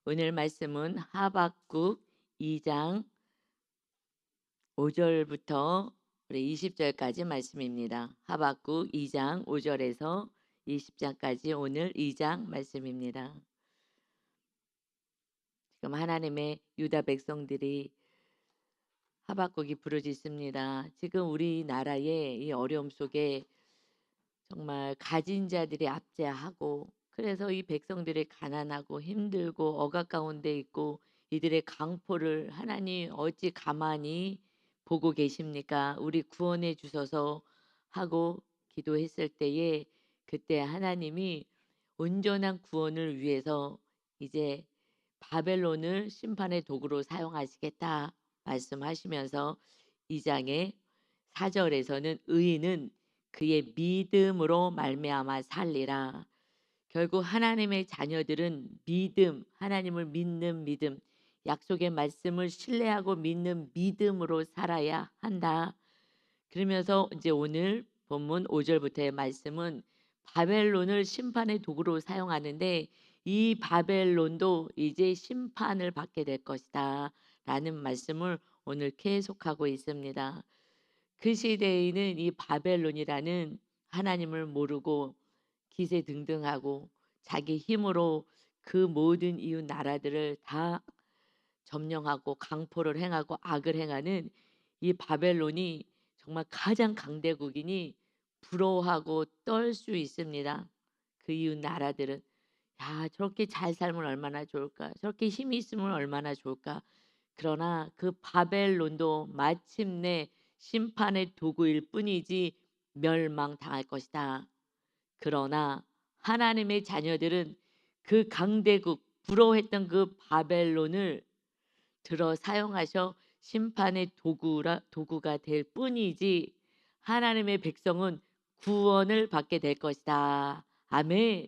오늘 말씀은 하박국 2장 5절부터 우리 20절까지 말씀입니다. 하박국 2장 5절에서 20장까지 오늘 2장 말씀입니다. 지금 하나님의 유다 백성들이 하박국이 부르짖습니다. 지금 우리나라의 이 어려움 속에 정말 가진 자들이 압제하고, 그래서 이 백성들이 가난하고 힘들고 억압 가운데 있고, 이들의 강포를 하나님 어찌 가만히 보고 계십니까? 우리 구원해 주소서 하고 기도했을 때에, 그때 하나님이 온전한 구원을 위해서 이제 바벨론을 심판의 도구로 사용하시겠다 말씀하시면서, 2장의 4절에서는 의인은 그의 믿음으로 말미암아 살리라. 결국 하나님의 자녀들은 믿음, 하나님을 믿는 믿음, 약속의 말씀을 신뢰하고 믿는 믿음으로 살아야 한다. 그러면서 이제 오늘 본문 5절부터의 말씀은 바벨론을 심판의 도구로 사용하는데, 이 바벨론도 이제 심판을 받게 될 것이다 라는 말씀을 오늘 계속하고 있습니다. 그 시대에는 이 바벨론이라는 하나님을 모르고 기세등등하고 자기 힘으로 그 모든 이웃 나라들을 다 점령하고 강포를 행하고 악을 행하는 이 바벨론이 정말 가장 강대국이니 부러워하고 떨 수 있습니다. 그 이웃 나라들은 야, 저렇게 잘 살면 얼마나 좋을까, 저렇게 힘이 있으면 얼마나 좋을까. 그러나 그 바벨론도 마침내 심판의 도구일 뿐이지 멸망당할 것이다. 그러나 하나님의 자녀들은 그 강대국, 부러워했던 그 바벨론을 들어 사용하셔 심판의 도구가 될 뿐이지, 하나님의 백성은 구원을 받게 될 것이다. 아멘.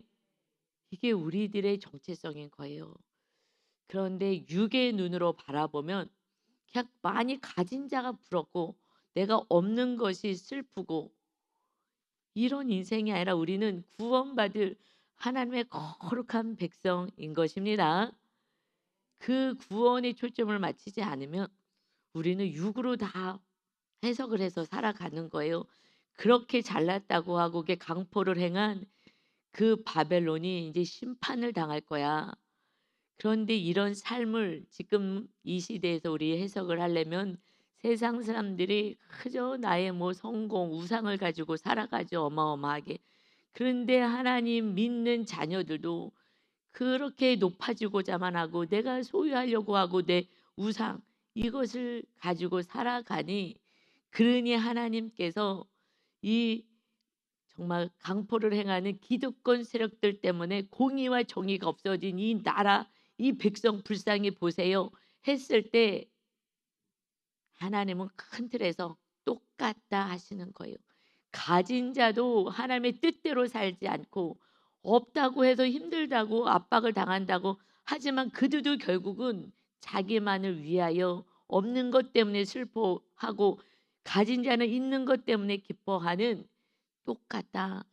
이게 우리들의 정체성인 거예요. 그런데 육의 눈으로 바라보면 그냥 많이 가진 자가 부럽고 내가 없는 것이 슬프고, 이런 인생이 아니라 우리는 구원받을 하나님의 거룩한 백성인 것입니다. 그 구원의 초점을 맞추지 않으면 우리는 육으로 다 해석을 해서 살아가는 거예요. 그렇게 잘났다고 하고 그 강포를 행한 그 바벨론이 이제 심판을 당할 거야. 그런데 이런 삶을 지금 이 시대에서 우리 해석을 하려면 세상 사람들이 그저 나의 뭐 성공, 우상을 가지고 살아가죠. 어마어마하게. 그런데 하나님 믿는 자녀들도 그렇게 높아지고자만 하고 내가 소유하려고 하고 내 우상 이것을 가지고 살아가니, 그러니 하나님께서 이 정말 강포를 행하는 기득권 세력들 때문에 공의와 정의가 없어진 이 나라, 이 백성 불쌍히 보세요 했을 때, 하나님은 큰 틀에서 똑같다 하시는 거예요. 가진 자도 하나님의 뜻대로 살지 않고, 없다고 해서 힘들다고 압박을 당한다고 하지만 그들도 결국은 자기만을 위하여 없는 것 때문에 슬퍼하고, 가진 자는 있는 것 때문에 기뻐하는, 똑같다.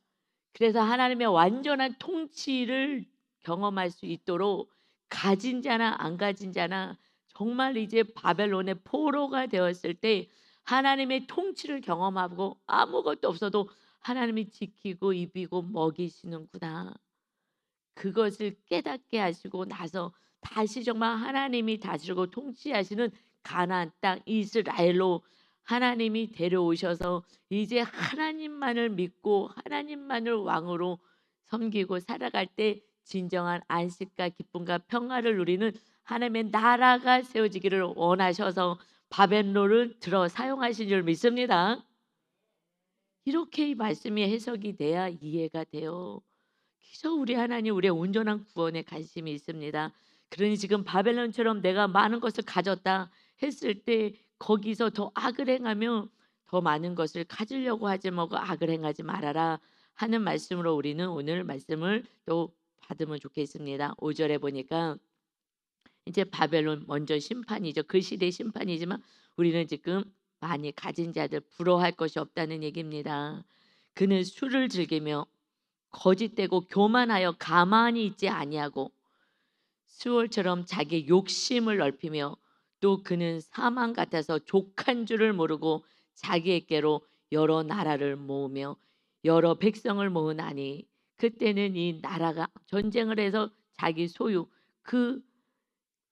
그래서 하나님의 완전한 통치를 경험할 수 있도록 가진 자나 안 가진 자나 정말 이제 바벨론의 포로가 되었을 때 하나님의 통치를 경험하고 아무것도 없어도 하나님이 지키고 입히고 먹이시는구나. 그것을 깨닫게 하시고 나서 다시 정말 하나님이 다스리고 통치하시는 가나안 땅 이스라엘로 하나님이 데려오셔서 이제 하나님만을 믿고 하나님만을 왕으로 섬기고 살아갈 때 진정한 안식과 기쁨과 평화를 누리는 하나님의 나라가 세워지기를 원하셔서 바벨론을 들어 사용하신 줄 믿습니다. 이렇게 이 말씀이 해석이 돼야 이해가 돼요. 그래서 우리 하나님 우리의 온전한 구원에 관심이 있습니다. 그러니 지금 바벨론처럼 내가 많은 것을 가졌다 했을 때 거기서 더 악을 행하며 더 많은 것을 가지려고 하지 말고 악을 행하지 말아라 하는 말씀으로 우리는 오늘 말씀을 또 받으면 좋겠습니다. 5절에 보니까 이제 바벨론 먼저 심판이죠. 그 시대 심판이지만 우리는 지금 많이 가진 자들 부러워할 것이 없다는 얘기입니다. 그는 술을 즐기며 거짓되고 교만하여 가만히 있지 아니하고 수월처럼 자기 욕심을 넓히며 또 그는 사망 같아서 족한 줄을 모르고 자기에게로 여러 나라를 모으며 여러 백성을 모으나니 그때는 이 나라가 전쟁을 해서 자기 소유 그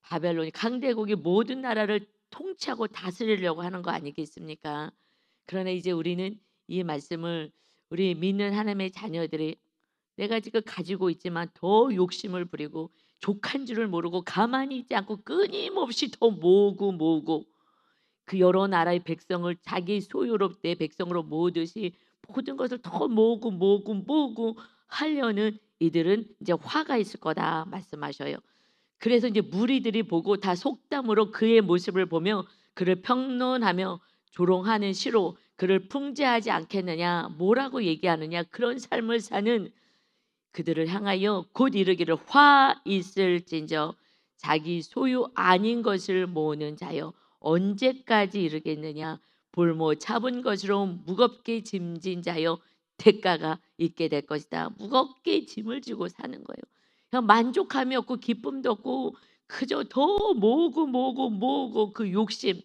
바벨론이 강대국이 모든 나라를 통치하고 다스리려고 하는 거 아니겠습니까? 그러나 이제 우리는 이 말씀을 우리 믿는 하나님의 자녀들이 내가 지금 가지고 있지만 더 욕심을 부리고 족한 줄을 모르고 가만히 있지 않고 끊임없이 더 모으고 그 여러 나라의 백성을 자기 소유로 내 백성으로 모으듯이 모든 것을 더 모으고 하려는 이들은 이제 화가 있을 거다 말씀하셔요. 그래서 이제 무리들이 보고 다 속담으로 그의 모습을 보며 그를 평론하며 조롱하는 시로 그를 풍제하지 않겠느냐 뭐라고 얘기하느냐 그런 삶을 사는 그들을 향하여 곧 이르기를 화 있을진저 자기 소유 아닌 것을 모으는 자여 언제까지 이르겠느냐 볼모 잡은 것으로 무겁게 짐진 자여 대가가 있게 될 것이다. 무겁게 짐을 지고 사는 거예요. 그냥 만족함이 없고 기쁨도 없고 그저 더 모으고 그 욕심.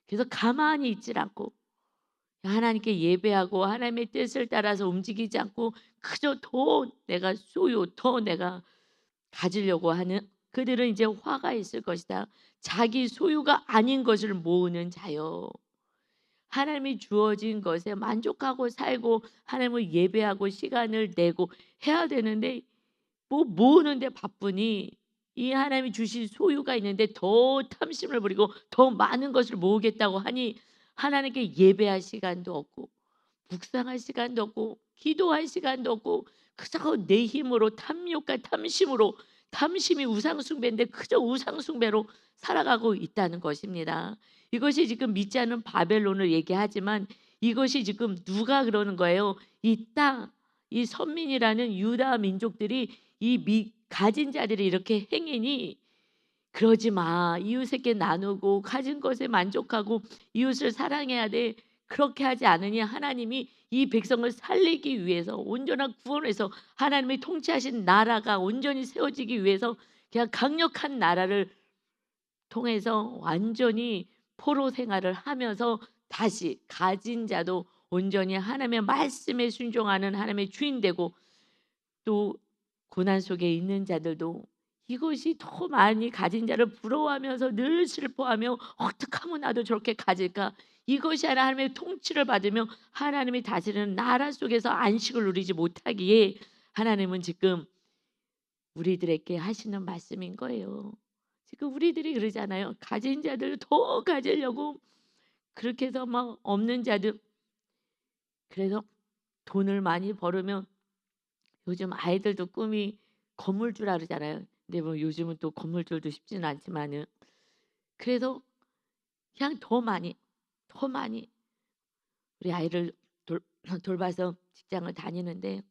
그래서 가만히 있질 않고 하나님께 예배하고 하나님의 뜻을 따라서 움직이지 않고 그저 더 내가 소유 더 내가 가지려고 하는 그들은 이제 화가 있을 것이다. 자기 소유가 아닌 것을 모으는 자요. 하나님이 주어진 것에 만족하고 살고 하나님을 예배하고 시간을 내고 해야 되는데 뭐 모으는데 바쁘니 이 하나님이 주신 소유가 있는데 더 탐심을 부리고 더 많은 것을 모으겠다고 하니 하나님께 예배할 시간도 없고 묵상할 시간도 없고 기도할 시간도 없고 그저 내 힘으로 탐욕과 탐심으로 탐심이 우상숭배인데 그저 우상숭배로 살아가고 있다는 것입니다. 이것이 지금 믿지 않는 바벨론을 얘기하지만 이것이 지금 누가 그러는 거예요? 이 땅, 이 선민이라는 유다 민족들이 가진 자들이 이렇게 행하니 그러지 마. 이웃에게 나누고 가진 것에 만족하고 이웃을 사랑해야 돼. 그렇게 하지 않으니 하나님이 이 백성을 살리기 위해서 온전한 구원에서 하나님이 통치하신 나라가 온전히 세워지기 위해서 그냥 강력한 나라를 통해서 완전히 포로 생활을 하면서 다시 가진 자도 온전히 하나님의 말씀에 순종하는 하나님의 주인 되고 또 고난 속에 있는 자들도 이것이 더 많이 가진 자를 부러워하면서 늘 슬퍼하며 어떻게 하면 나도 저렇게 가질까 이것이 하나님의 통치를 받으며 하나님이 다스리는 나라 속에서 안식을 누리지 못하기에 하나님은 지금 우리들에게 하시는 말씀인 거예요. 지금 우리들이 그러잖아요. 가진 자들 더 가지려고 그렇게 해서 막 없는 자들 그래서 돈을 많이 벌으면 요즘 아이들도 꿈이 건물주라 그러잖아요. 근데 뭐 요즘은 또 건물주도 쉽지는 않지만은 그래서 그냥 더 많이 우리 아이를 돌봐서 직장을 다니는데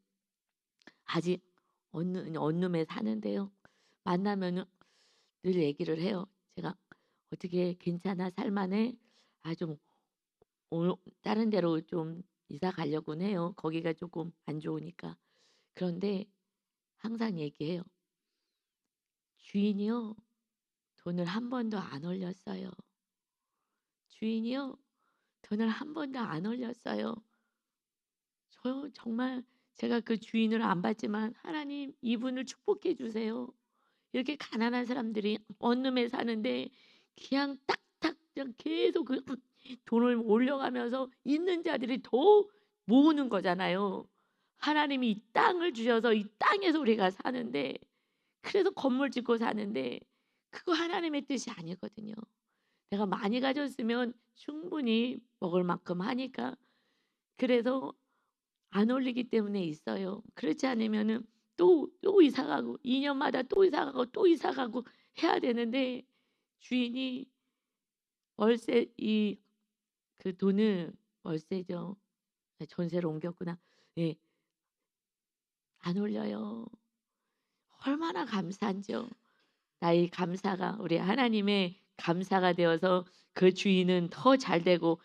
아직 원룸에 사는데요. 만나면은 늘 얘기를 해요. 제가 어떻게 괜찮아 살만해? 좀 다른 데로 좀 이사 가려고는 해요. 거기가 조금 안 좋으니까. 그런데 항상 얘기해요. 주인이요. 돈을 한 번도 안 올렸어요. 주인이요. 돈을 한 번도 안 올렸어요. 저 정말 제가 그 주인을 안 봤지만 하나님 이분을 축복해 주세요. 이렇게 가난한 사람들이 원룸에 사는데 그냥 딱딱 그냥 계속 그 돈을 올려가면서 있는 자들이 더 모으는 거잖아요. 하나님이 이 땅을 주셔서 이 땅에서 우리가 사는데 그래서 건물 짓고 사는데 그거 하나님의 뜻이 아니거든요. 내가 많이 가졌으면 충분히 먹을 만큼 하니까 그래서 안 올리기 때문에 있어요. 그렇지 않으면은 또 이사 가고 2 년마다 또 이사 가고 또 이사 가고 해야 되는데 주인이 월세 그 돈을 월세죠. 전세로 옮겼구나. 예. 안 올려요. 얼마나 감사한지요. 나의 감사가 우리 하나님의 감사가 되어서 그 주인은 더 잘 되고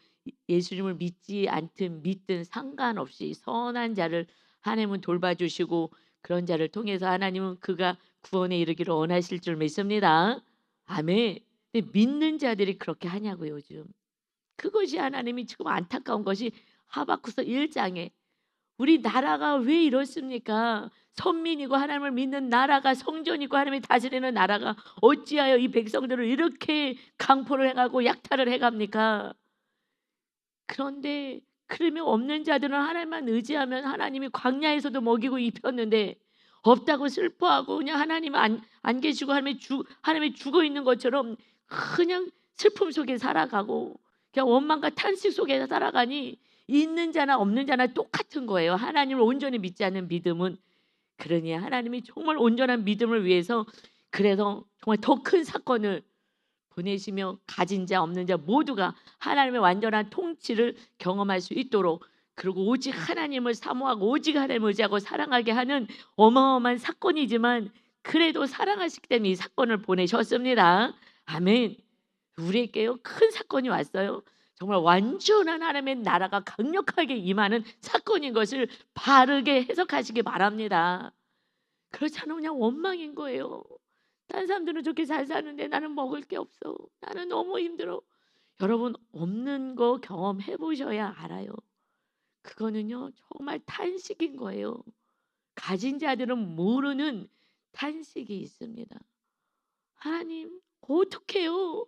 예수님을 믿지 않든 믿든 상관없이 선한 자를 하나님은 돌봐주시고 그런 자를 통해서 하나님은 그가 구원에 이르기를 원하실 줄 믿습니다. 아멘. 근데 믿는 자들이 그렇게 하냐고요, 요즘. 그것이 하나님이 지금 안타까운 것이 하박국서 1장에 우리 나라가 왜 이렇습니까? 선민이고 하나님을 믿는 나라가 성전이고 하나님이 다스리는 나라가 어찌하여 이 백성들을 이렇게 강포를 해가고 약탈을 해갑니까? 그런데 그러면 없는 자들은 하나님만 의지하면 하나님이 광야에서도 먹이고 입혔는데 없다고 슬퍼하고 그냥 하나님 안 계시고 하나님이 죽어 있는 것처럼 그냥 슬픔 속에 살아가고 그냥 원망과 탄식 속에 살아가니 있는 자나 없는 자나 똑같은 거예요. 하나님을 온전히 믿지 않는 믿음은. 그러니 하나님이 정말 온전한 믿음을 위해서 그래서 정말 더 큰 사건을 보내시며 가진 자 없는 자 모두가 하나님의 완전한 통치를 경험할 수 있도록, 그리고 오직 하나님을 사모하고 오직 하나님을 의지하고 사랑하게 하는 어마어마한 사건이지만 그래도 사랑하시기 때문에 이 사건을 보내셨습니다. 아멘. 우리에게요 큰 사건이 왔어요. 정말 완전한 하나님의 나라가 강력하게 임하는 사건인 것을 바르게 해석하시기 바랍니다. 그렇지 않으면 그냥 원망인 거예요. 다른 사람들은 저렇게 잘 사는데 나는 먹을 게 없어. 나는 너무 힘들어. 여러분, 없는 거 경험해 보셔야 알아요. 그거는요 정말 탄식인 거예요. 가진 자들은 모르는 탄식이 있습니다. 하나님 어떡해요?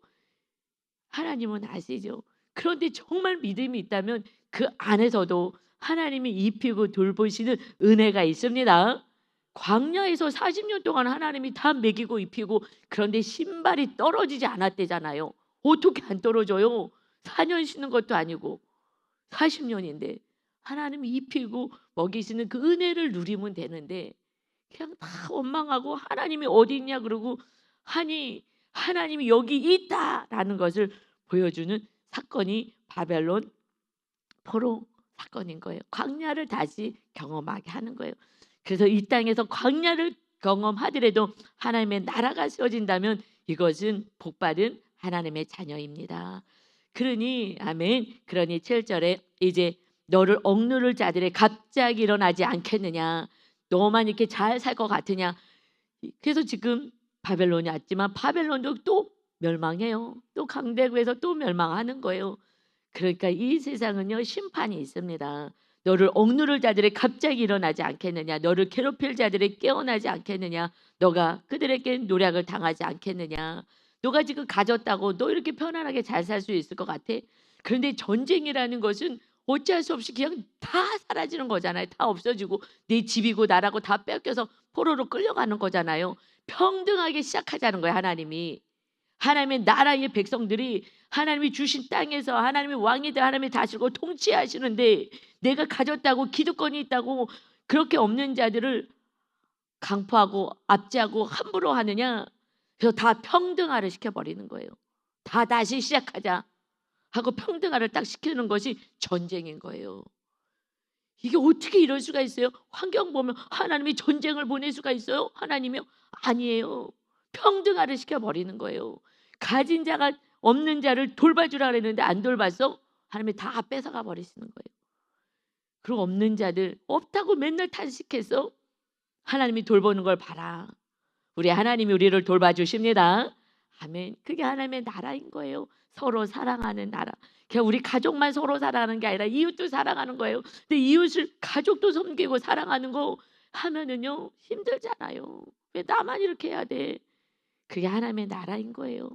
하나님은 아시죠. 그런데 정말 믿음이 있다면 그 안에서도 하나님이 입히고 돌보시는 은혜가 있습니다. 광야에서 40년 동안 하나님이 다 먹이고 입히고, 그런데 신발이 떨어지지 않았대잖아요. 어떻게 안 떨어져요? 4년 쉬는 것도 아니고 40년인데 하나님이 입히고 먹이시는 그 은혜를 누리면 되는데 그냥 다 원망하고 하나님이 어디 있냐 그러고 하니 하나님이 여기 있다라는 것을 보여주는 사건이 바벨론 포로 사건인 거예요. 광야를 다시 경험하게 하는 거예요. 그래서 이 땅에서 광야를 경험하더라도 하나님의 나라가 세워진다면 이것은 복받은 하나님의 자녀입니다. 그러니 아멘. 그러니 7절에 이제 너를 억누를 자들의 갑자기 일어나지 않겠느냐. 너만 이렇게 잘 살 것 같으냐. 그래서 지금 바벨론이 왔지만 바벨론도 또 멸망해요. 또 강대국에서 또 멸망하는 거예요. 그러니까 이 세상은요 심판이 있습니다. 너를 억누를 자들이 갑자기 일어나지 않겠느냐. 너를 괴롭힐 자들이 깨어나지 않겠느냐. 너가 그들에게 노략을 당하지 않겠느냐. 너가 지금 가졌다고 너 이렇게 편안하게 잘 살 수 있을 것 같아? 그런데 전쟁이라는 것은 어찌할 수 없이 그냥 다 사라지는 거잖아요. 다 없어지고 내 집이고 나라고 다 뺏겨서 포로로 끌려가는 거잖아요. 평등하게 시작하자는 거예요. 하나님이. 하나님의 나라의 백성들이 하나님이 주신 땅에서 하나님의 왕이들 하나님이 다스리고 통치하시는데 내가 가졌다고 기득권이 있다고 그렇게 없는 자들을 강포하고 압제하고 함부로 하느냐. 그래서 다 평등화를 시켜버리는 거예요. 다 다시 시작하자 하고 평등화를 딱 시키는 것이 전쟁인 거예요. 이게 어떻게 이럴 수가 있어요? 환경 보면 하나님이 전쟁을 보낼 수가 있어요? 하나님이요? 아니에요. 평등화를 시켜버리는 거예요. 가진 자가 없는 자를 돌봐주라 그랬는데 안 돌봤어? 하나님이 다 뺏어가 버리시는 거예요. 그리고 없는 자들 없다고 맨날 탄식해서 하나님이 돌보는 걸 봐라. 우리 하나님이 우리를 돌봐주십니다. 아멘. 그게 하나님의 나라인 거예요. 서로 사랑하는 나라. 그냥 우리 가족만 서로 사랑하는 게 아니라 이웃도 사랑하는 거예요. 근데 이웃을 가족도 섬기고 사랑하는 거 하면은요 힘들잖아요. 왜 나만 이렇게 해야 돼? 그게 하나님의 나라인 거예요.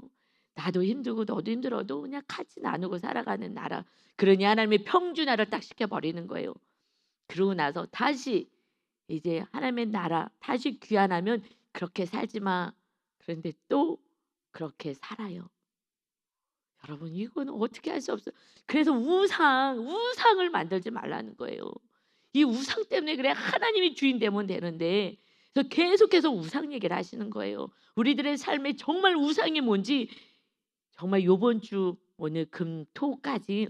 나도 힘들고 너도 힘들어도 그냥 같이 나누고 살아가는 나라. 그러니 하나님의 평준화를 딱 시켜버리는 거예요. 그러고 나서 다시 이제 하나님의 나라 다시 귀환하면 그렇게 살지 마. 그런데 또 그렇게 살아요. 여러분 이거는 어떻게 할 수 없어요. 그래서 우상을 만들지 말라는 거예요. 이 우상 때문에 그래 하나님이 주인 되면 되는데 그래서 계속해서 우상 얘기를 하시는 거예요. 우리들의 삶에 정말 우상이 뭔지 정말 이번 주 오늘 금토까지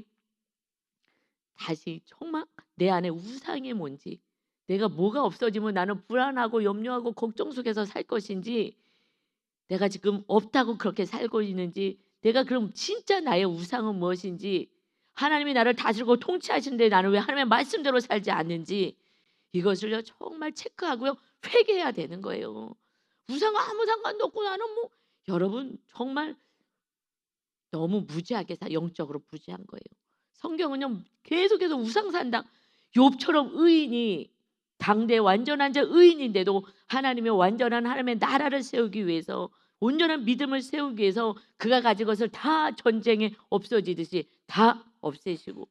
다시 정말 내 안에 우상이 뭔지, 내가 뭐가 없어지면 나는 불안하고 염려하고 걱정 속에서 살 것인지, 내가 지금 없다고 그렇게 살고 있는지, 내가 그럼 진짜 나의 우상은 무엇인지, 하나님이 나를 다스리고 통치하시는데 나는 왜 하나님의 말씀대로 살지 않는지 이것을요 정말 체크하고요 회개해야 되는 거예요. 우상과 아무 상관도 없고 나는 뭐 여러분 정말 너무 무지하게 영적으로 무지한 거예요. 성경은요 계속해서 우상 산다. 욥처럼 의인이 당대 완전한 자 의인인데도 하나님의 완전한 하나님의 나라를 세우기 위해서 온전한 믿음을 세우기 위해서 그가 가진 것을 다 전쟁에 없어지듯이 다 없애시고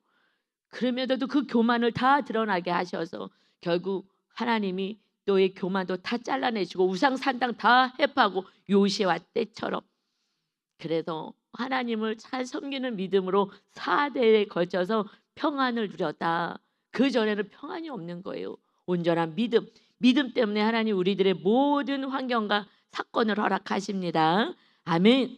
그럼에도 그 교만을 다 드러나게 하셔서 결국 하나님이 너의 교만도 다 잘라내시고 우상 산당 다 해파하고 요시와 때처럼 그래서 하나님을 잘 섬기는 믿음으로 4대에 걸쳐서 평안을 누렸다. 그전에는 평안이 없는 거예요. 온전한 믿음, 믿음 때문에 하나님 우리들의 모든 환경과 사건을 허락하십니다. 아멘.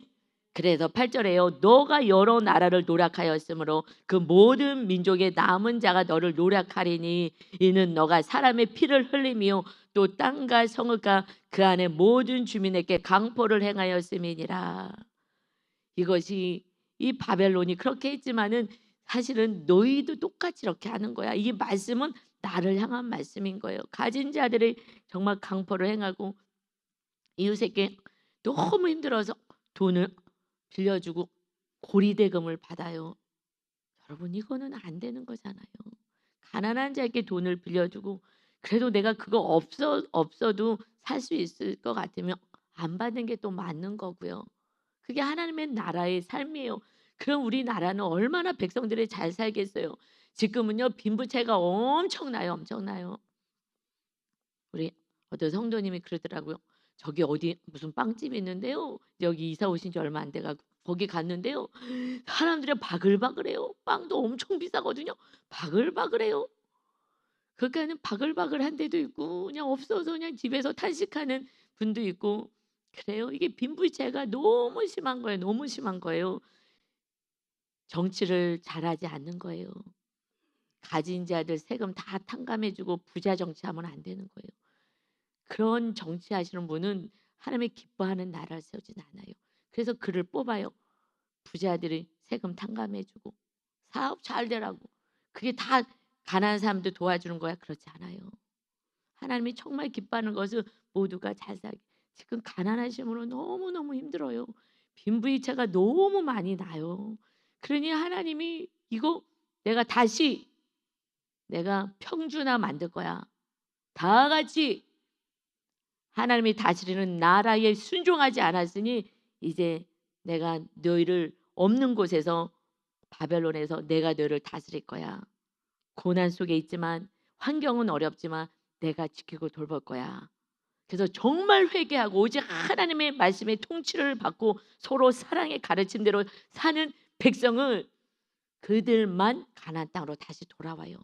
그래서 8절에요. 너가 여러 나라를 노력하였으므로 그 모든 민족의 남은 자가 너를 노력하리니 이는 너가 사람의 피를 흘리며 또 땅과 성읍과 그 안에 모든 주민에게 강포를 행하였음이니라. 이것이 이 바벨론이 그렇게 했지만은 사실은 너희도 똑같이 이렇게 하는 거야. 이 말씀은 나를 향한 말씀인 거예요. 가진 자들이 정말 강포를 행하고 이웃에게 너무 힘들어서 돈을 빌려주고 고리대금을 받아요. 여러분 이거는 안 되는 거잖아요. 가난한 자에게 돈을 빌려주고 그래도 내가 그거 없어도 살 수 있을 것 같으면 안 받는 게 또 맞는 거고요. 그게 하나님의 나라의 삶이에요. 그럼 우리나라는 얼마나 백성들이 잘 살겠어요. 지금은요 빈부차이가 엄청나요. 엄청나요. 우리 어떤 성도님이 그러더라고요. 저기 어디 무슨 빵집이 있는데요. 여기 이사 오신 지 얼마 안 돼가지고 거기 갔는데요. 사람들이 바글바글해요. 빵도 엄청 비싸거든요. 바글바글해요. 그러니까는 바글바글한 데도 있고 그냥 없어서 그냥 집에서 탄식하는 분도 있고 그래요. 이게 빈부차이가 너무 심한 거예요. 너무 심한 거예요. 정치를 잘하지 않는 거예요. 가진 자들 세금 다 탕감해주고 부자 정치하면 안 되는 거예요. 그런 정치하시는 분은 하나님의 기뻐하는 나라를 세우진 않아요. 그래서 그를 뽑아요. 부자들이 세금 탕감해주고 사업 잘 되라고. 그게 다 가난한 사람들 도와주는 거야? 그렇지 않아요. 하나님이 정말 기뻐하는 것은 모두가 잘 살게. 지금 가난하신 분은 너무너무 힘들어요. 빈부이차가 너무 많이 나요. 그러니 하나님이 이거 내가 평준화 만들 거야. 다 같이 하나님이 다스리는 나라에 순종하지 않았으니 이제 내가 너희를 없는 곳에서 바벨론에서 내가 너희를 다스릴 거야. 고난 속에 있지만 환경은 어렵지만 내가 지키고 돌볼 거야. 그래서 정말 회개하고 오직 하나님의 말씀의 통치를 받고 서로 사랑의 가르침대로 사는 백성은 그들만 가나안 땅으로 다시 돌아와요.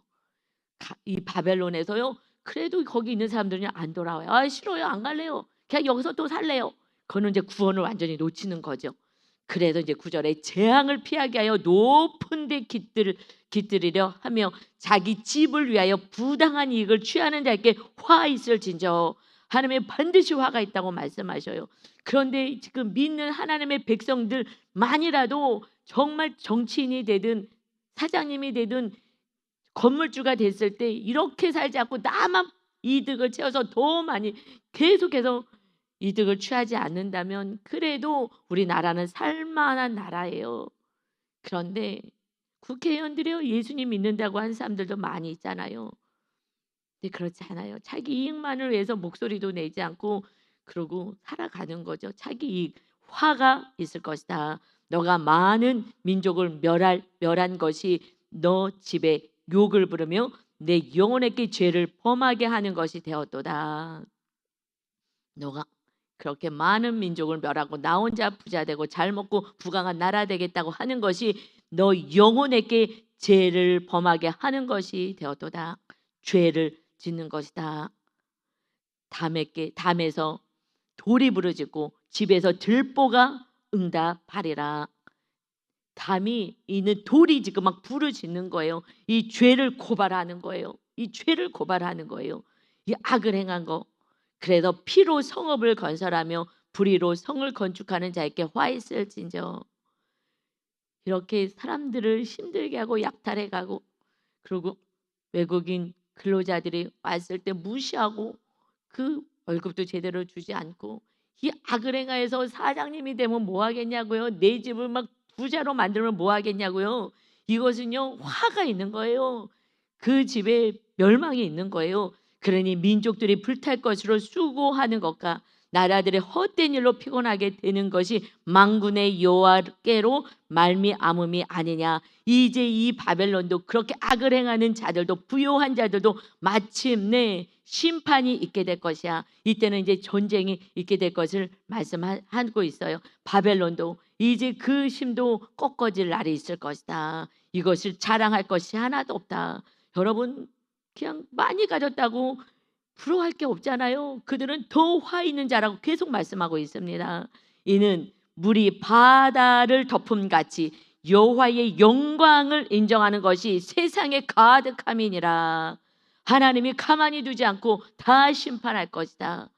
이 바벨론에서요. 그래도 거기 있는 사람들은 안 돌아와요. 아 싫어요. 안 갈래요. 그냥 여기서 또 살래요. 그거는 이제 구원을 완전히 놓치는 거죠. 그래서 이제 9절에 재앙을 피하게 하여 높은 데 깃들이려 하며 자기 집을 위하여 부당한 이익을 취하는 자에게 화 있을진저. 하나님의 반드시 화가 있다고 말씀하셔요. 그런데 지금 믿는 하나님의 백성들만이라도 정말 정치인이 되든 사장님이 되든 건물주가 됐을 때 이렇게 살지 않고 나만 이득을 채워서 더 많이 계속해서 이득을 취하지 않는다면 그래도 우리나라는 살만한 나라예요. 그런데 국회의원들이요 예수님 믿는다고 하는 사람들도 많이 있잖아요. 근데 그렇지 않아요. 자기 이익만을 위해서 목소리도 내지 않고 그러고 살아가는 거죠. 자기 이익, 화가 있을 것이다. 너가 많은 민족을 멸한 것이 너 집에 욕을 부르며 내 영혼에게 죄를 범하게 하는 것이 되었도다. 너가 그렇게 많은 민족을 멸하고 나 혼자 부자 되고 잘 먹고 부강한 나라 되겠다고 하는 것이 너 영혼에게 죄를 범하게 하는 것이 되었도다. 죄를 짓는 것이다. 담에서 돌이 부르짖고 집에서 들보가 응답하리라. 담이 있는 돌이 지금 막 부르짖는 거예요. 이 죄를 고발하는 거예요. 이 죄를 고발하는 거예요. 이 악을 행한 거. 그래서 피로 성읍을 건설하며 불의로 성을 건축하는 자에게 화 있을진저. 이렇게 사람들을 힘들게 하고 약탈해 가고 그리고 외국인 근로자들이 왔을 때 무시하고 그 월급도 제대로 주지 않고 이 악을 행하여서 사장님이 되면 뭐 하겠냐고요. 내 집을 막 부자로 만들면 뭐 하겠냐고요. 이것은요 화가 있는 거예요. 그 집에 멸망이 있는 거예요. 그러니 민족들이 불탈 것으로 수고하는 것과 나라들의 헛된 일로 피곤하게 되는 것이 만군의 여호와께로 말미암음이 아니냐. 이제 이 바벨론도 그렇게 악을 행하는 자들도 부요한 자들도 마침내 심판이 있게 될 것이야. 이때는 이제 전쟁이 있게 될 것을 말씀하고 있어요. 바벨론도 이제 그 힘도 꺾어질 날이 있을 것이다. 이것을 자랑할 것이 하나도 없다. 여러분 그냥 많이 가졌다고 부러워할 게 없잖아요. 그들은 더 화 있는 자라고 계속 말씀하고 있습니다. 이는 물이 바다를 덮음같이 여호와의 영광을 인정하는 것이 세상의 가득함이니라. 하나님이 가만히 두지 않고 다 심판할 것이다.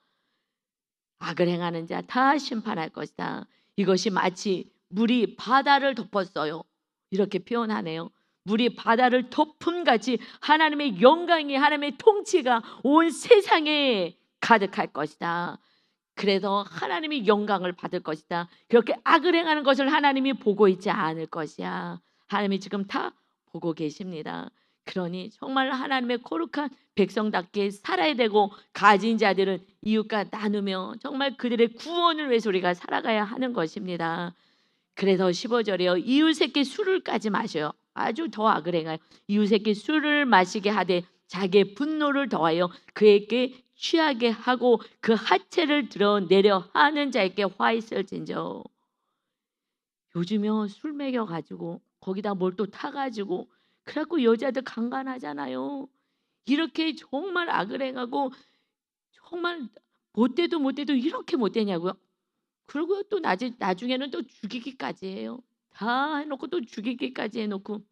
악을 행하는 자 다 심판할 것이다. 이것이 마치 물이 바다를 덮었어요. 이렇게 표현하네요. 물이 바다를 덮음같이 하나님의 영광이 하나님의 통치가 온 세상에 가득할 것이다. 그래서 하나님이 영광을 받을 것이다. 그렇게 악을 행하는 것을 하나님이 보고 있지 않을 것이야. 하나님이 지금 다 보고 계십니다. 그러니 정말 하나님의 거룩한 백성답게 살아야 되고 가진 자들은 이웃과 나누며 정말 그들의 구원을 위해서 우리가 살아가야 하는 것입니다. 그래서 15절에요. 이웃에게 술을 까지 마셔요. 아주 더 악을 행하여 이웃에게 술을 마시게 하되 자기의 분노를 더하여 그에게 취하게 하고 그 하체를 드러내려 하는 자에게 화 있을진저. 요즘요 술 먹여 가지고 거기다 뭘 또 타가지고 그래갖고 여자들 강간하잖아요. 이렇게 정말 악을 행하고 정말 못돼도 못돼도 이렇게 못되냐고요. 그리고 또 나중에는 또 죽이기까지 해요. 다 해놓고 또 죽이기까지 해놓고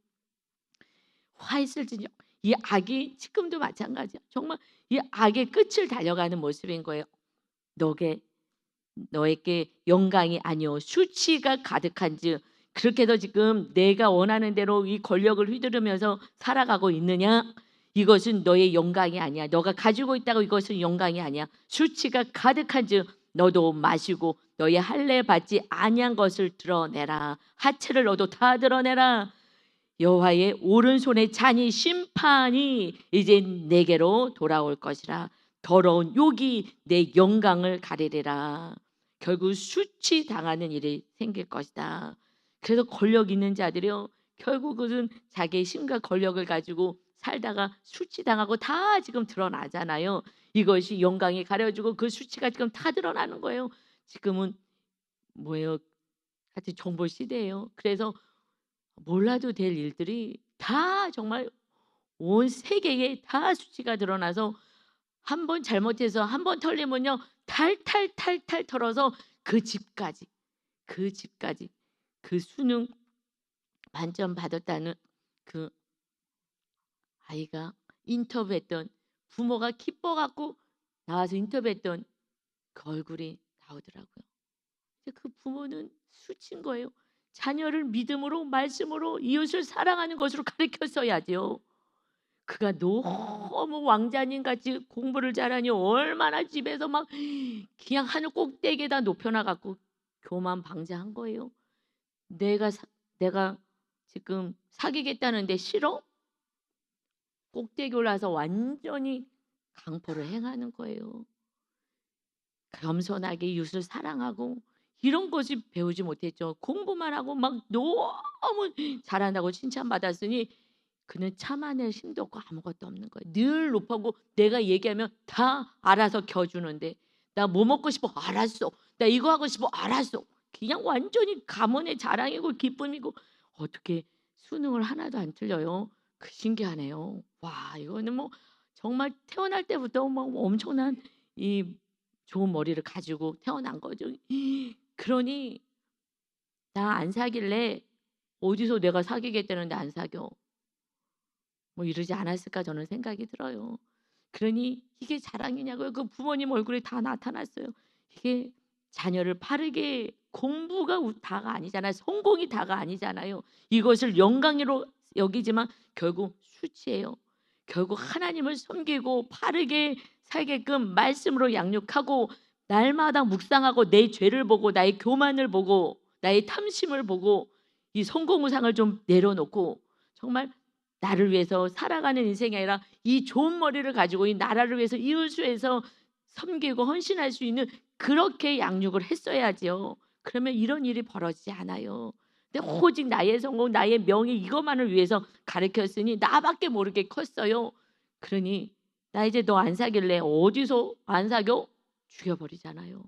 화 있을지니 이 악이 지금도 마찬가지야. 정말 이 악의 끝을 달려가는 모습인 거예요. 너에게 영광이 아니요 수치가 가득한즉 그렇게 해서 지금 내가 원하는 대로 이 권력을 휘두르면서 살아가고 있느냐? 이것은 너의 영광이 아니야. 너가 가지고 있다고 이것은 영광이 아니야. 수치가 가득한즉 너도 마시고 너의 할례 받지 아니한 것을 드러내라. 하체를 너도 다 드러내라. 여호와의 오른손의 잔이 심판이 이제 내게로 돌아올 것이라. 더러운 욕이 내 영광을 가리리라. 결국 수치 당하는 일이 생길 것이다. 그래서 권력 있는 자들이요 결국은 자기의 힘과 권력을 가지고 살다가 수치 당하고 다 지금 드러나잖아요. 이것이 영광이 가려지고 그 수치가 지금 다 드러나는 거예요. 지금은 뭐예요? 하여튼 정보 시대예요. 그래서 몰라도 될 일들이 다 정말 온 세계에 다 수치가 드러나서 한 번 잘못해서 한 번 털리면요 탈탈탈탈 털어서 그 집까지 그 수능 만점 받았다는 그 아이가 인터뷰했던 부모가 기뻐갖고 나와서 인터뷰했던 그 얼굴이 나오더라고요. 그 부모는 수치인 거예요. 자녀를 믿음으로 말씀으로 이웃을 사랑하는 것으로 가르쳤어야죠. 그가 너무 왕자님 같이 공부를 잘하니 얼마나 집에서 막 그냥 하늘 꼭대기에다 높여놔갖고 교만 방자한 거예요. 내가 지금 사귀겠다는데 싫어? 꼭대기 올라서 완전히 강포를 행하는 거예요. 겸손하게 이웃을 사랑하고 이런 것이 배우지 못했죠. 공부만 하고 막 너무 잘한다고 칭찬받았으니 그는 참아낼 힘도 없고 아무것도 없는 거예요. 늘 높아고 내가 얘기하면 다 알아서 겨주는데 나 뭐 먹고 싶어? 알았어. 나 이거 하고 싶어? 알았어. 그냥 완전히 가문의 자랑이고 기쁨이고 어떻게 수능을 하나도 안 틀려요. 그 신기하네요. 와 이거는 뭐 정말 태어날 때부터 뭐 엄청난 이 좋은 머리를 가지고 태어난 거죠. 그러니 나 안 사귈래. 어디서 내가 사귀겠다는데 안 사겨. 뭐 이러지 않았을까 저는 생각이 들어요. 그러니 이게 자랑이냐고요. 그 부모님 얼굴에 다 나타났어요. 이게 자녀를 바르게 공부가 다가 아니잖아요. 성공이 다가 아니잖아요. 이것을 영광으로 여기지만 결국 수치예요. 결국 하나님을 섬기고 바르게 살게끔 말씀으로 양육하고 날마다 묵상하고 내 죄를 보고 나의 교만을 보고 나의 탐심을 보고 이 성공우상을 좀 내려놓고 정말 나를 위해서 살아가는 인생이 아니라 이 좋은 머리를 가지고 이 나라를 위해서 이웃을 위해서 섬기고 헌신할 수 있는 그렇게 양육을 했어야지요. 그러면 이런 일이 벌어지지 않아요. 근데 오직 나의 성공, 나의 명예 이것만을 위해서 가르쳤으니 나밖에 모르게 컸어요. 그러니 나 이제 너 안 사귈래. 어디서 안 사겨? 죽여버리잖아요.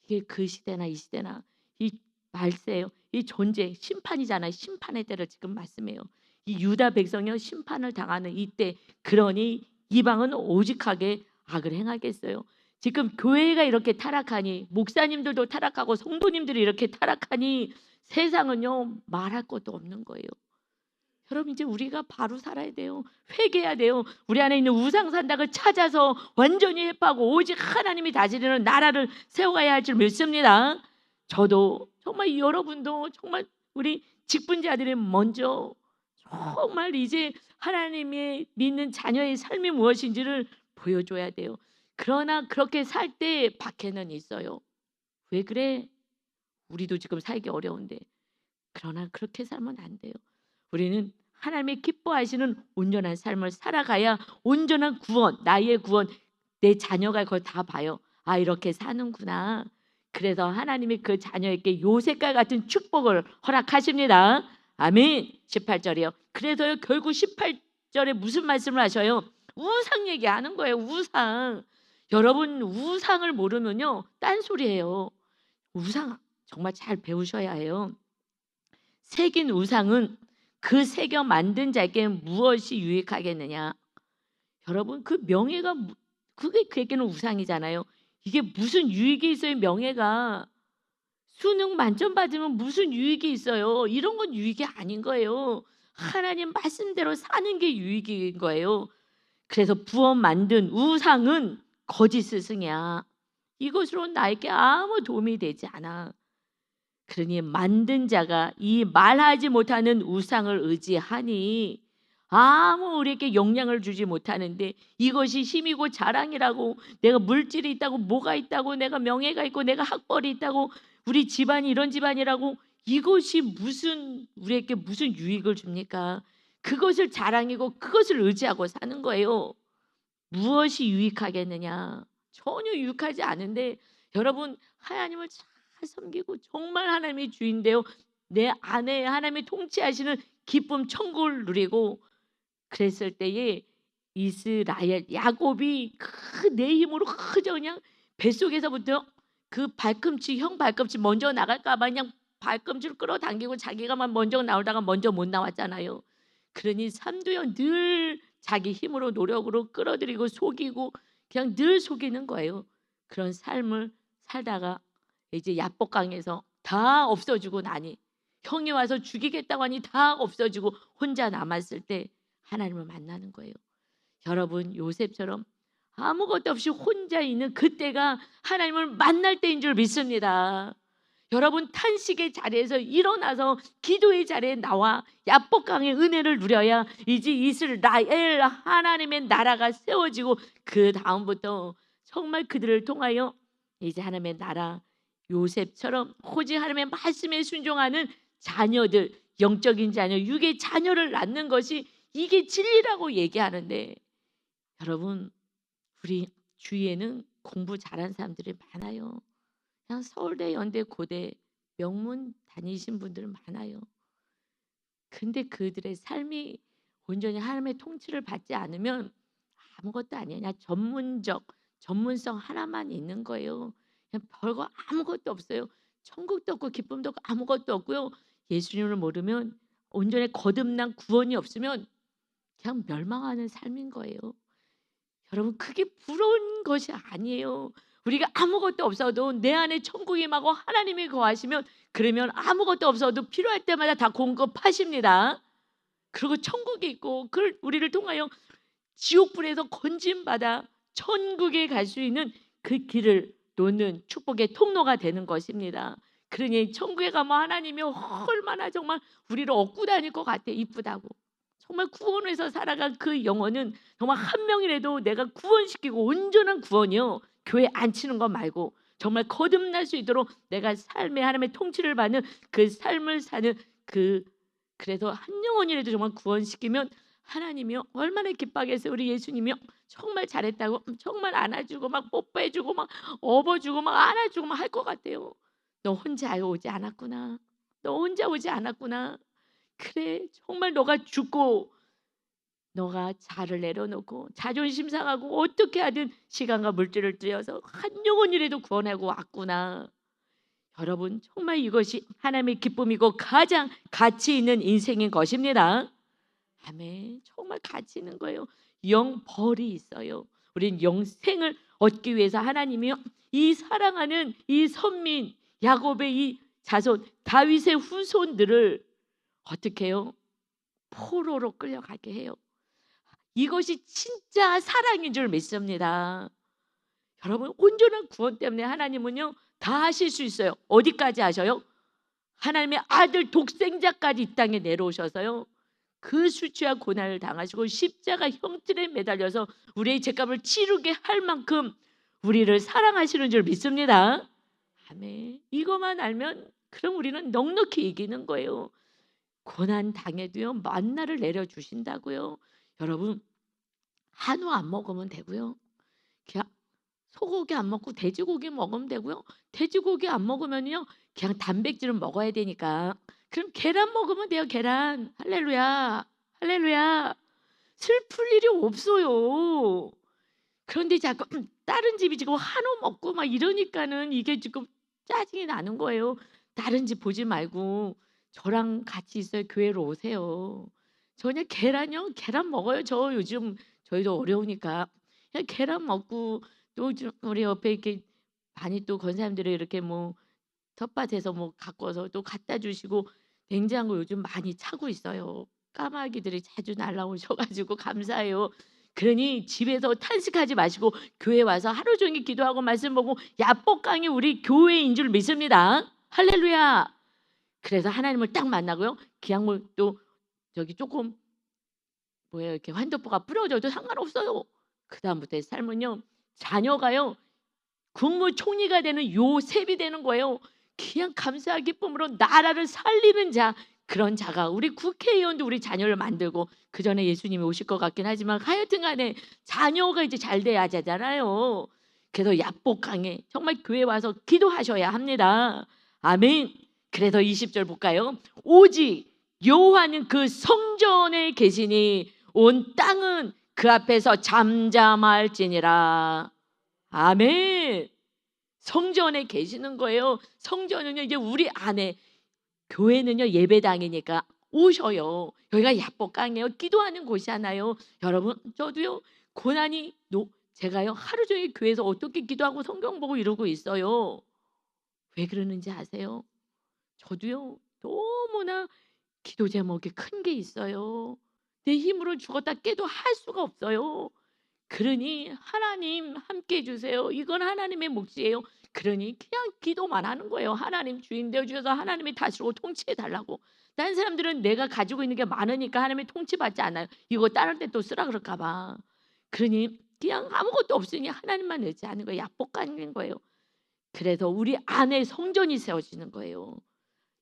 이게 그 시대나 이 시대나 이 말세예요. 이 존재 심판이잖아요. 심판의 때를 지금 말씀해요. 이 유다 백성이 심판을 당하는 이때 그러니 이방은 오직하게 악을 행하겠어요. 지금 교회가 이렇게 타락하니 목사님들도 타락하고 성도님들이 이렇게 타락하니 세상은요 말할 것도 없는 거예요. 여러분 이제 우리가 바로 살아야 돼요. 회개해야 돼요. 우리 안에 있는 우상 산닥을 찾아서 완전히 해파고 오직 하나님이 다스리는 나라를 세워가야 할 줄 믿습니다. 저도 정말 여러분도 정말 우리 직분자들이 먼저 정말 이제 하나님의 믿는 자녀의 삶이 무엇인지를 보여줘야 돼요. 그러나 그렇게 살 때 박해는 있어요. 왜 그래? 우리도 지금 살기 어려운데. 그러나 그렇게 살면 안 돼요. 우리는 하나님의 기뻐하시는 온전한 삶을 살아가야 온전한 구원, 나의 구원, 내 자녀가 그걸 다 봐요. 아 이렇게 사는구나. 그래서 하나님이 그 자녀에게 요셉과 같은 축복을 허락하십니다. 아멘. 18절이요. 그래서요 결국 18절에 무슨 말씀을 하셔요? 우상 얘기하는 거예요. 우상. 여러분 우상을 모르면요 딴소리예요. 우상 정말 잘 배우셔야 해요. 새긴 우상은 그 새겨 만든 자에게 무엇이 유익하겠느냐. 여러분 그 명예가 그게 그에게는 우상이잖아요. 이게 무슨 유익이 있어요? 명예가 수능 만점 받으면 무슨 유익이 있어요? 이런 건 유익이 아닌 거예요. 하나님 말씀대로 사는 게 유익인 거예요. 그래서 부업 만든 우상은 거짓 스승이야. 이것으로 나에게 아무 도움이 되지 않아. 그러니 만든 자가 이 말하지 못하는 우상을 의지하니 아무 우리에게 영향을 주지 못하는데 이것이 힘이고 자랑이라고 내가 물질이 있다고 뭐가 있다고 내가 명예가 있고 내가 학벌이 있다고 우리 집안이 이런 집안이라고 이것이 무슨 우리에게 무슨 유익을 줍니까? 그것을 자랑이고 그것을 의지하고 사는 거예요. 무엇이 유익하겠느냐? 전혀 유익하지 않은데 여러분 하나님을 잘 섬기고 정말 하나님이 주인데요. 내 안에 하나님이 통치하시는 기쁨 천국을 누리고 그랬을 때에 이스라엘 야곱이 그 내 힘으로 그저 그냥 뱃속에서부터 그 발꿈치 형 발꿈치 먼저 나갈까 봐 그냥 발꿈치를 끌어당기고 자기가만 먼저 나오다가 먼저 못 나왔잖아요. 그러니 삼두형 늘 자기 힘으로 노력으로 끌어들이고 속이고 그냥 늘 속이는 거예요. 그런 삶을 살다가 이제 야복강에서 다 없어지고 나니 형이 와서 죽이겠다고 하니 다 없어지고 혼자 남았을 때 하나님을 만나는 거예요. 여러분 요셉처럼 아무것도 없이 혼자 있는 그때가 하나님을 만날 때인 줄 믿습니다. 여러분 탄식의 자리에서 일어나서 기도의 자리에 나와 야복강의 은혜를 누려야 이제 이스라엘 하나님의 나라가 세워지고 그 다음부터 정말 그들을 통하여 이제 하나님의 나라 요셉처럼 오직 하나님의 말씀에 순종하는 자녀들 영적인 자녀 육의 자녀를 낳는 것이 이게 진리라고 얘기하는데 여러분 우리 주위에는 공부 잘한 사람들이 많아요. 그냥 서울대, 연대, 고대 명문 다니신 분들 많아요. 근데 그들의 삶이 온전히 하나님의 통치를 받지 않으면 아무것도 아니야. 그냥 전문성 하나만 있는 거예요. 그냥 별거 아무것도 없어요. 천국도 없고 기쁨도 없고 아무것도 없고요. 예수님을 모르면 온전히 거듭난 구원이 없으면 그냥 멸망하는 삶인 거예요. 여러분 그게 부러운 것이 아니에요. 우리가 아무것도 없어도 내 안에 천국이 임하고 하나님이 거하시면 그러면 아무것도 없어도 필요할 때마다 다 공급하십니다. 그리고 천국이 있고 그걸 우리를 통하여 지옥불에서 건짐받아 천국에 갈 수 있는 그 길을 놓는 축복의 통로가 되는 것입니다. 그러니 천국에 가면 하나님이 얼마나 정말 우리를 얻고 다닐 것 같아. 이쁘다고. 정말 구원해서 살아간 그 영혼은 정말 한 명이라도 내가 구원시키고 온전한 구원이요. 교회 앉히는 것 말고 정말 거듭날 수 있도록 내가 삶의 하나님의 통치를 받는 그 삶을 사는 그 그래서 한 영혼이라도 정말 구원시키면 하나님이요 얼마나 기뻐하겠어요. 우리 예수님이요 정말 잘했다고 정말 안아주고 막 뽀뽀해주고 막 업어주고 막 안아주고 막 할 것 같아요. 너 혼자 오지 않았구나. 너 혼자 오지 않았구나. 그래 정말 너가 죽고 너가 자를 내려놓고 자존심 상하고 어떻게 하든 시간과 물질을 들여서 한 영혼이라도 구원하고 왔구나. 여러분 정말 이것이 하나님의 기쁨이고 가장 가치 있는 인생인 것입니다. 아멘. 정말 가치 있는 거예요. 영벌이 있어요. 우린 영생을 얻기 위해서 하나님이요 이 사랑하는 이 선민 야곱의 이 자손 다윗의 후손들을 어떻게 해요? 포로로 끌려가게 해요. 이것이 진짜 사랑인 줄 믿습니다. 여러분 온전한 구원 때문에 하나님은요 다 하실 수 있어요. 어디까지 하셔요? 하나님의 아들 독생자까지 이 땅에 내려오셔서요 그 수치와 고난을 당하시고 십자가 형틀에 매달려서 우리의 죄값을 치르게 할 만큼 우리를 사랑하시는 줄 믿습니다. 아멘. 이것만 알면 그럼 우리는 넉넉히 이기는 거예요. 고난 당해도요 만나를 내려주신다고요. 여러분 한우 안 먹으면 되고요. 그냥 소고기 안 먹고 돼지고기 먹으면 되고요. 돼지고기 안 먹으면요 그냥 단백질은 먹어야 되니까 그럼 계란 먹으면 돼요. 계란. 할렐루야. 할렐루야. 슬플 일이 없어요. 그런데 자꾸 다른 집이 지금 한우 먹고 막 이러니까는 이게 지금 짜증이 나는 거예요. 다른 집 보지 말고 저랑 같이 있어요. 교회로 오세요. 저 그냥 계란요. 계란 먹어요. 저 요즘 저희도 어려우니까 그냥 계란 먹고 또 우리 옆에 이렇게 많이 또 권사님들이 이렇게 뭐 텃밭에서 뭐 갖고 와서 또 갖다 주시고 냉장고 요즘 많이 차고 있어요. 까마귀들이 자주 날라오셔 가지고 감사해요. 그러니 집에서 탄식하지 마시고 교회 와서 하루 종일 기도하고 말씀 보고 야복강이 우리 교회인 줄 믿습니다. 할렐루야. 그래서 하나님을 딱 만나고요. 기약물 또 저기 조금 뭐예요 이렇게 환도포가 부러져도 상관없어요. 그다음부터의 삶은요. 자녀가요. 국무총리가 되는 요셉이 되는 거예요. 그냥 감사와 기쁨으로 나라를 살리는 자 그런 자가 우리 국회의원도 우리 자녀를 만들고 그 전에 예수님이 오실 것 같긴 하지만 하여튼간에 자녀가 이제 잘 돼야 하잖아요. 그래서 야복강에 정말 교회 와서 기도하셔야 합니다. 아멘. 그래서 20절 볼까요? 오직 여호와는 그 성전에 계시니 온 땅은 그 앞에서 잠잠할지니라. 아멘. 성전에 계시는 거예요. 성전은요 이제 우리 안에 교회는요 예배당이니까 오셔요. 여기가 야복강이에요. 기도하는 곳이잖아요. 여러분 저도요 고난이 제가요 하루 종일 교회에서 어떻게 기도하고 성경 보고 이러고 있어요. 왜 그러는지 아세요? 저도요 너무나 기도 제목이 큰 게 있어요. 내 힘으로 죽었다 깨도 할 수가 없어요. 그러니 하나님 함께 해주세요. 이건 하나님의 몫이에요. 그러니 그냥 기도만 하는 거예요. 하나님 주인 되어주셔서 하나님이 다스리고 통치해 달라고. 다른 사람들은 내가 가지고 있는 게 많으니까 하나님의 통치받지 않아요. 이거 다른 데 또 쓰라 그럴까 봐. 그러니 그냥 아무것도 없으니 하나님만 의지하는 거예요. 약복하는 거예요. 그래서 우리 안에 성전이 세워지는 거예요.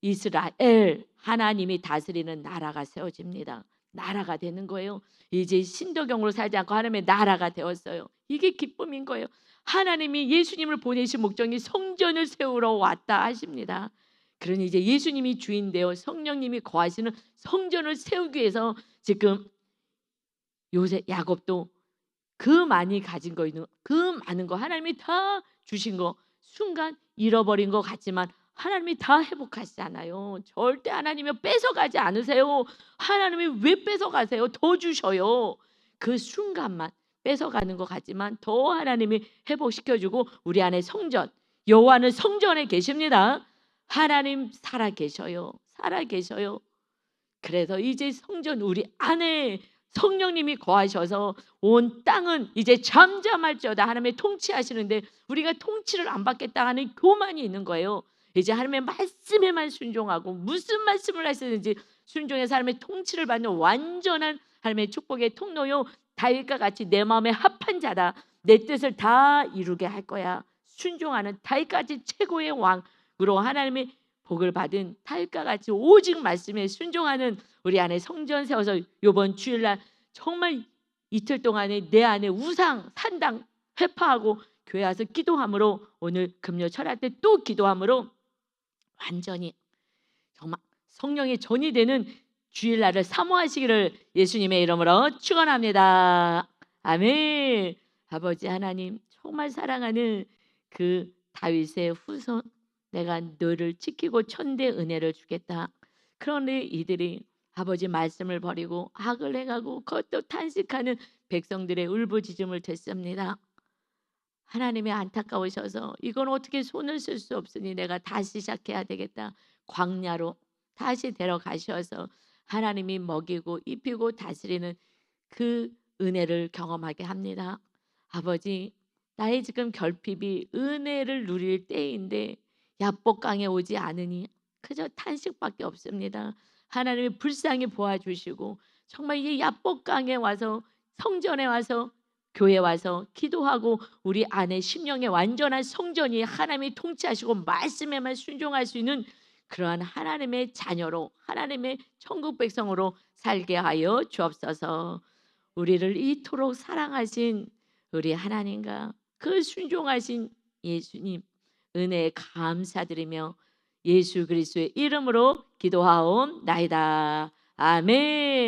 이스라엘 하나님이 다스리는 나라가 세워집니다. 나라가 되는 거예요. 이제 신도경으로 살지 않고 하나님의 나라가 되었어요. 이게 기쁨인 거예요. 하나님이 예수님을 보내신 목적이 성전을 세우러 왔다 하십니다. 그러니 이제 예수님이 주인 되어 성령님이 거하시는 성전을 세우기 위해서 지금 요셉 야곱도 그 많이 가진 거 있는 그 많은 거 하나님이 다 주신 거 순간 잃어버린 것 같지만 하나님이 다 회복하시잖아요. 절대 하나님이 뺏어가지 않으세요. 하나님이 왜 뺏어가세요? 더 주셔요. 그 순간만 뺏어가는 것 같지만 더 하나님이 회복시켜주고 우리 안에 성전 여호와는 성전에 계십니다. 하나님 살아 계셔요. 살아 계셔요. 그래서 이제 성전 우리 안에 성령님이 거하셔서 온 땅은 이제 잠잠할지어다 하나님의 통치하시는데 우리가 통치를 안 받겠다 하는 교만이 있는 거예요. 이제 하나님의 말씀에만 순종하고 무슨 말씀을 하시는지 순종의 사람의 통치를 받는 완전한 하나님의 축복의 통로요, 다윗과 같이 내 마음에 합한 자다. 내 뜻을 다 이루게 할 거야. 순종하는 다윗같이 최고의 왕으로 하나님의 복을 받은 다윗과 같이 오직 말씀에 순종하는 우리 안에 성전 세워서 이번 주일날 정말 이틀 동안에 내 안에 우상 산당 회파하고 교회 와서 기도함으로, 오늘 금요 철학 때 또 기도함으로 완전히 정말 성령의 전이 되는 주일날을 사모하시기를 예수님의 이름으로 축원합니다. 아멘. 아버지 하나님, 정말 사랑하는 그 다윗의 후손, 내가 너를 지키고 천대 은혜를 주겠다. 그런데 이들이 아버지 말씀을 버리고 악을 행하고 그것도 탄식하는 백성들의 울부짖음을 듣습니다. 하나님이 안타까우셔서 이건 어떻게 손을 쓸 수 없으니 내가 다시 시작해야 되겠다. 광야로 다시 데려가셔서 하나님이 먹이고 입히고 다스리는 그 은혜를 경험하게 합니다. 아버지, 나의 지금 결핍이 은혜를 누릴 때인데 야복강에 오지 않으니 그저 탄식밖에 없습니다. 하나님이 불쌍히 보아주시고 정말 이 야복강에 와서, 성전에 와서, 교회 와서 기도하고 우리 안에 심령의 완전한 성전이 하나님이 통치하시고 말씀에만 순종할 수 있는 그러한 하나님의 자녀로, 하나님의 천국 백성으로 살게 하여 주옵소서. 우리를 이토록 사랑하신 우리 하나님과 그 순종하신 예수님 은혜에 감사드리며 예수 그리스도의 이름으로 기도하옵나이다. 아멘.